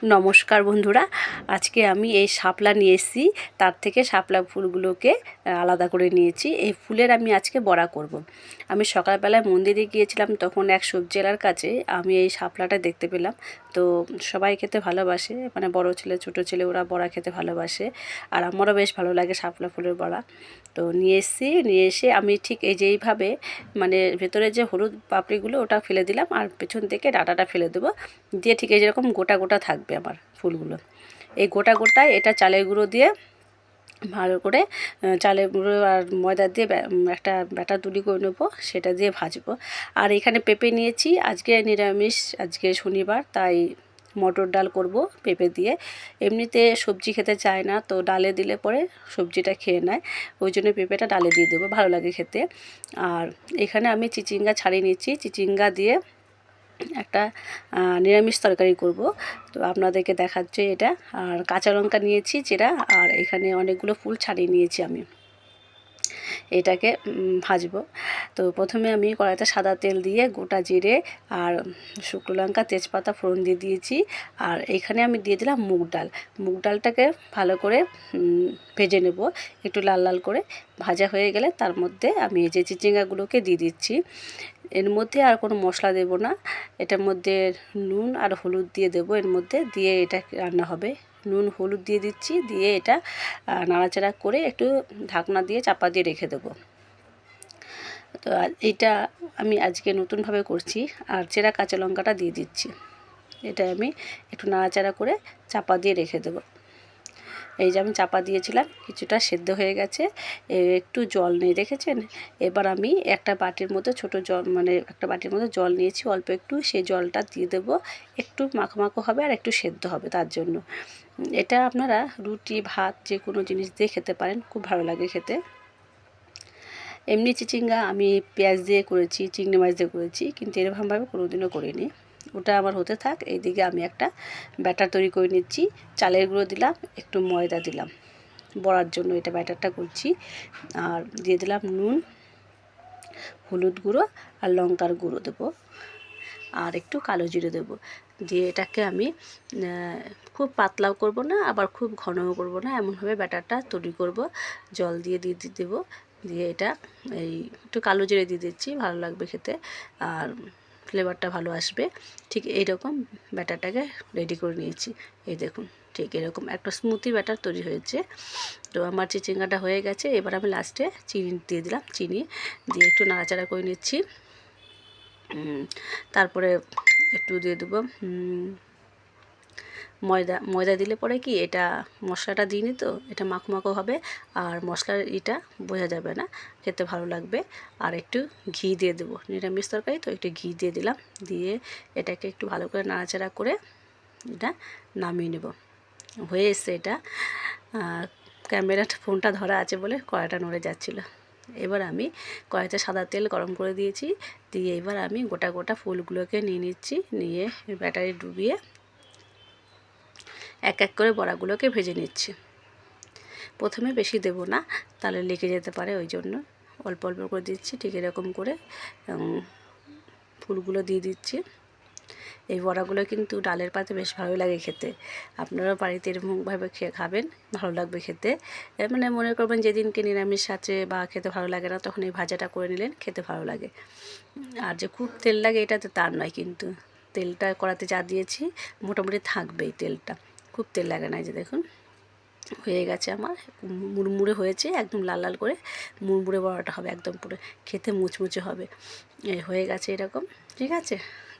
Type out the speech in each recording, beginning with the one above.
নমস্কার বন্ধুরা, আজকে আমি এই শাপলা নিয়ে এসেছি। তার থেকে শাপলা ফুলগুলোকে আলাদা করে নিয়েছি। এই ফুলের আমি আজকে বড়া করব। আমি সকালবেলায় মন্দিরে গিয়েছিলাম, তখন এক সবজিওয়ালার কাছে আমি এই শাপলাটা দেখতে পেলাম। তো সবাই খেতে ভালোবাসে, মানে বড় ছেলে ছোটো ছেলে ওরা বড়া খেতে ভালোবাসে, আর আমারও বেশ ভালো লাগে শাপলা ফুলের বড়া। তো নিয়ে এসে আমি ঠিক এই যেইভাবে, মানে ভেতরে যে হলুদ পাপড়িগুলো ওটা ফেলে দিলাম, আর পেছন থেকে ডাঁটাটা ফেলে দেবো, দিয়ে ঠিক এই যেরকম গোটা গোটা থাকবে আমার ফুলগুলো। এই গোটা গোটায় এটা চালের গুঁড়ো দিয়ে ভালো করে, চালের গুঁড়ো আর ময়দা দিয়ে একটা ব্যাটার তৈরি করে নেবো, সেটা দিয়ে ভাজবো। আর এখানে পেঁপে নিয়েছি, আজকে নিরামিষ, আজকে শনিবার, তাই মটর ডাল করব পেঁপে দিয়ে। এমনিতে সবজি খেতে চায় না, তো ডালে দিলে পরে সবজিটা খেয়ে নেয়, ওই জন্য পেঁপেটা ডালে দিয়ে দেবো, ভালো লাগে খেতে। আর এখানে আমি চিচিঙ্গা ছাড়িয়ে নিচ্ছি, চিচিঙ্গা দিয়ে একটা নিরামিষ তরকারি করব। তো আপনাদেরকে দেখাচ্ছে এটা। আর কাঁচা লঙ্কা নিয়েছি চেরা, আর এখানে অনেকগুলো ফুল ছাড়িয়ে নিয়েছি আমি। এটাকে ভাজবো। তো প্রথমে আমি কড়াইতে সাদা তেল দিয়ে গোটা জিরে আর শুকনো লঙ্কা তেজপাতা ফোড়ন দিয়ে দিয়েছি। আর এখানে আমি দিয়ে দিলাম মুগ ডাল। মুগ ডালটাকে ভালো করে ভেজে নেব, একটু লাল লাল করে। ভাজা হয়ে গেলে তার মধ্যে আমি এই যে চিচিঙ্গাগুলোকে দিয়ে দিচ্ছি। এর মধ্যে আর কোনো মশলা দেব না, এটার মধ্যে নুন আর হলুদ দিয়ে দেবো, এর মধ্যে দিয়ে এটা রান্না হবে। নুন হলুদ দিয়ে দিচ্ছি, দিয়ে এটা নাড়াচাড়া করে একটু ঢাকনা দিয়ে চাপা দিয়ে রেখে দেবো। তো এইটা আমি আজকে নতুনভাবে করছি। আর চেরা কাঁচা লঙ্কাটা দিয়ে দিচ্ছি, এটা আমি একটু নাড়াচাড়া করে চাপা দিয়ে রেখে দেবো। এই যে আমি চাপা দিয়েছিলাম, কিছুটা সেদ্ধ হয়ে গেছে, একটু জল নেই দেখেছেন। এবার আমি একটা বাটির মধ্যে ছোটো জল, মানে একটা বাটির মধ্যে জল নিয়েছি অল্প একটু, সেই জলটা দিয়ে দেবো। একটু মাখো মাখো হবে আর একটু সেদ্ধ হবে তার জন্য। এটা আপনারা রুটি ভাত যে কোনো জিনিস দিয়ে খেতে পারেন, খুব ভালো লাগে খেতে। এমনি চিচিঙ্গা আমি পেঁয়াজ দিয়ে করেছি, চিংড়ি মাছ দিয়ে করেছি, কিন্তু এরকমভাবে কোনোদিনও করিনি। ওটা আমার হতে থাক, এইদিকে আমি একটা ব্যাটার তৈরি করে নিচ্ছি। চালের গুঁড়ো দিলাম, একটু ময়দা দিলাম বড়ার জন্য, এটা ব্যাটারটা করছি। আর দিয়ে দিলাম নুন, হলুদ গুঁড়ো আর লঙ্কার গুঁড়ো দেবো, আর একটু কালো জিরে দেবো। দিয়ে এটাকে আমি খুব পাতলাও করব না, আবার খুব ঘনও করব না, এমনভাবে ব্যাটারটা তৈরি করব। জল দিয়ে দেবো, দিয়ে এটা এই একটু কালো জিরে দিয়ে দিচ্ছি, ভালো লাগবে খেতে আর ফ্লেভারটা ভালো আসবে। ঠিক এইরকম ব্যাটারটাকে রেডি করে নিয়েছি। এই দেখুন, ঠিক এরকম একটা স্মুথি ব্যাটার তৈরি হয়েছে। তো আমার চিচিঙ্গাটা হয়ে গেছে। এবার আমি লাস্টে চিনি দিয়ে দিলাম, চিনি দিয়ে একটু নাড়াচাড়া করে নিচ্ছি। তারপরে একটু দিয়ে দেবো ময়দা দিলে পরে কি এটা মশলাটা দিইনি, তো এটা মাখো মাখো হবে, আর মশলার এটা বোঝা যাবে না, খেতে ভালো লাগবে। আর একটু ঘি দিয়ে দেবো, নিরামিষ তরকারি তো একটু ঘি দিয়ে দিলাম, দিয়ে এটাকে একটু ভালো করে নাড়াচাড়া করে এটা নামিয়ে নেব। হয়ে এসছে এটা। ক্যামেরাটা ফোনটা ধরা আছে বলে কড়াইটা নড়ে যাচ্ছিলো। এবার আমি কড়াইতে সাদা তেল গরম করে দিয়েছি, দিয়ে এবার আমি গোটা গোটা ফুলগুলোকে নিয়ে নিচ্ছি, নিয়ে ব্যাটারি ডুবিয়ে এক এক করে বড়াগুলোকে ভেজে নিচ্ছি। প্রথমে বেশি দেব না, তাহলে লেগে যেতে পারে, ওই জন্য অল্প অল্প করে দিচ্ছি। ঠিক এরকম করে ফুলগুলো দিয়ে দিচ্ছি। এই বড়াগুলো কিন্তু ডালের পাতে বেশ ভালো লাগে খেতে, আপনারা বাড়িতে এরকমভাবে খাবেন, ভালো লাগবে খেতে। মানে মনে করবেন যেদিনকে নিরামিষ আছে বা খেতে ভালো লাগে না, তখন এই ভাজাটা করে নিলেন, খেতে ভালো লাগে। আর যে খুব তেল লাগে এটাতে তার নয়, কিন্তু তেলটা কড়াতে যা দিয়েছি মোটামুটি থাকবেই তেলটা, খুব তেল লাগে না। এই যে দেখুন হয়ে গেছে আমার, মুড়মুড়ে হয়েছে, একদম লাল লাল করে মুড়মুড়ে বড়াটা হবে, একদম পুরো খেতে মুচমুচে হবে। হয়ে গেছে এরকম। ঠিক আছে,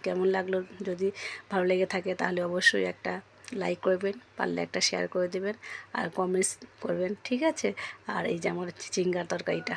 কেমন লাগলো, যদি ভালো লেগে থাকে তাহলে অবশ্যই একটা লাইক করবেন, পারলে একটা শেয়ার করে দেবেন, আর কমেন্টস করবেন। ঠিক আছে। আর এই যে আমার চিচিঙ্গার তরকারিটা